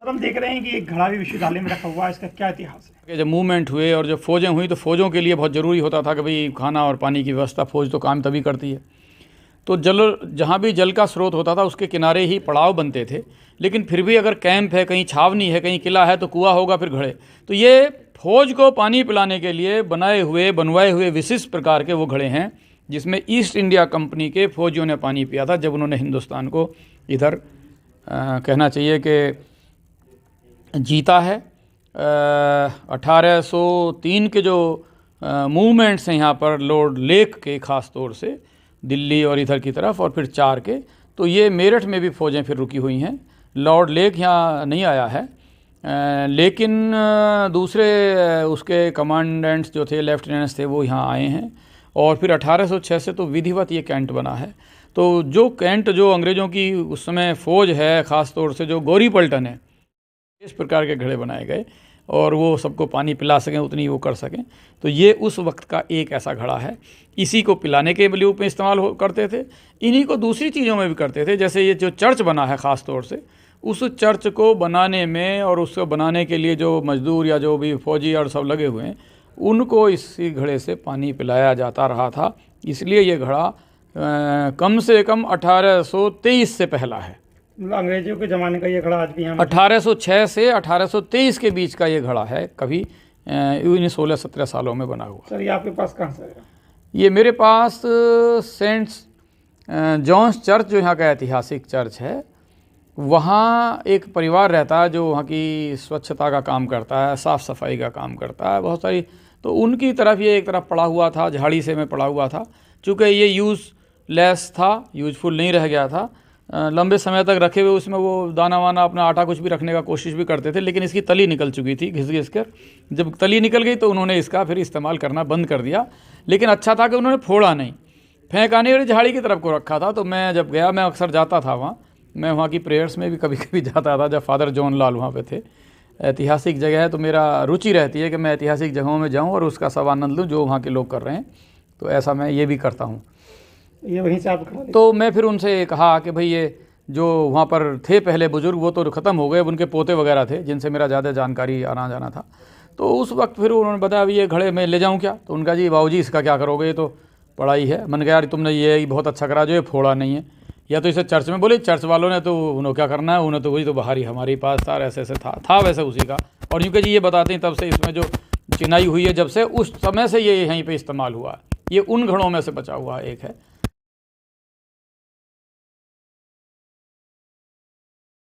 Sir हम देख रहे हैं कि एक घड़ा भी विश्वविद्यालय में रखा हुआ है, इसका क्या इतिहास है? जब मूवमेंट हुए और जब फ़ौजें हुई तो फ़ौजों के लिए बहुत ज़रूरी होता था कि भाई खाना और पानी की व्यवस्था, फ़ौज तो काम तभी करती है। तो जहाँ भी जल का स्रोत होता था उसके किनारे ही पड़ाव बनते थे, लेकिन फिर भी अगर कैंप है, कहीं छावनी है, कहीं किला है तो कुआं होगा, फिर घड़े। तो ये फौज को पानी पिलाने के लिए बनवाए हुए विशिष्ट प्रकार के वो घड़े हैं, जिसमें ईस्ट इंडिया कंपनी के फौजियों ने पानी पिया था जब उन्होंने हिंदुस्तान को इधर कहना चाहिए कि जीता है। 1803 के जो मूवमेंट्स हैं यहाँ पर लॉर्ड लेक के ख़ास तौर से दिल्ली और इधर की तरफ, और फिर 4 के, तो ये मेरठ में भी फ़ौजें फिर रुकी हुई हैं। लॉर्ड लेक यहाँ नहीं आया है, लेकिन दूसरे उसके कमांडेंट्स जो थे, लेफ्टिनेंट्स थे, वो यहाँ आए हैं। और फिर 1806 से तो विधिवत ये कैंट बना है। तो जो कैंट, जो अंग्रेज़ों की उस समय फ़ौज है, ख़ास तौर से जो गोरी पल्टन है, इस प्रकार के घड़े बनाए गए और वो सबको पानी पिला सकें, उतनी वो कर सकें। तो ये उस वक्त का एक ऐसा घड़ा है। इसी को पिलाने के रूप में इस्तेमाल करते थे। इन्हीं को दूसरी चीज़ों में भी करते थे, जैसे ये जो चर्च बना है ख़ास तौर से, उस चर्च को बनाने में और उसको बनाने के लिए जो मजदूर या जो भी फौजी और सब लगे हुए हैं, उनको इसी घड़े से पानी पिलाया जाता रहा था। इसलिए ये घड़ा कम से कम 1823 से पहला है। मतलब अंग्रेजों के ज़माने का ये घड़ा आज भी यहाँ 1806 से 1823 के बीच का ये घड़ा है, कभी इन 16-17 सालों में बना हुआ। सर ये आपके पास कहाँ से है? ये मेरे पास सेंट जॉन्स चर्च, जो यहाँ का ऐतिहासिक चर्च है, वहाँ एक परिवार रहता है जो वहाँ की स्वच्छता का काम करता है, साफ़ सफाई का काम करता है, बहुत सारी। तो उनकी तरफ ये एक तरफ पड़ा हुआ था, झाड़ी से में पड़ा हुआ था। चूँकि ये यूज़लेस था, यूजफुल नहीं रह गया था, लंबे समय तक रखे हुए उसमें वो दाना वाना, अपना आटा कुछ भी रखने का कोशिश भी करते थे, लेकिन इसकी तली निकल चुकी थी घिस घिस कर। जब तली निकल गई तो उन्होंने इसका फिर इस्तेमाल करना बंद कर दिया। लेकिन अच्छा था कि उन्होंने फोड़ा नहीं, फेंकाने वाली झाड़ी की तरफ को रखा था। तो मैं जब गया, मैं अक्सर जाता था वहाँ, मैं वहाँ की प्रेयर्स में भी कभी कभी जाता था जब फादर जॉन लाल वहाँ पे थे। ऐतिहासिक जगह है तो मेरा रुचि रहती है कि मैं ऐतिहासिक जगहों में जाऊँ और उसका सब आनंद लूँ जो वहाँ के लोग कर रहे हैं। तो ऐसा मैं ये भी करता हूँ। ये वहीं से आप तो मैं फिर उनसे कहा कि भाई ये जो वहाँ पर थे पहले बुजुर्ग, वो तो ख़त्म हो गए, उनके पोते वगैरह थे जिनसे मेरा ज़्यादा जानकारी आना जाना था। तो उस वक्त फिर उन्होंने बताया ये घड़े मैं ले जाऊँ क्या? तो उनका जी बाबूजी इसका क्या करोगे, ये तो पढ़ाई है। मन गया यार तुमने ये बहुत अच्छा करा जो ये फोड़ा नहीं है, या तो इसे चर्च में। बोले चर्च वालों ने तो उन्होंने क्या करना है, उन्हें तो वही तो बाहर ही हमारे पास था, ऐसे ऐसे था वैसे उसी का। और यूँ जी ये बताते हैं तब से इसमें जो चिनाई हुई है, जब से उस समय से ये यहीं पर इस्तेमाल हुआ है। ये उन घड़ों में से बचा हुआ एक है।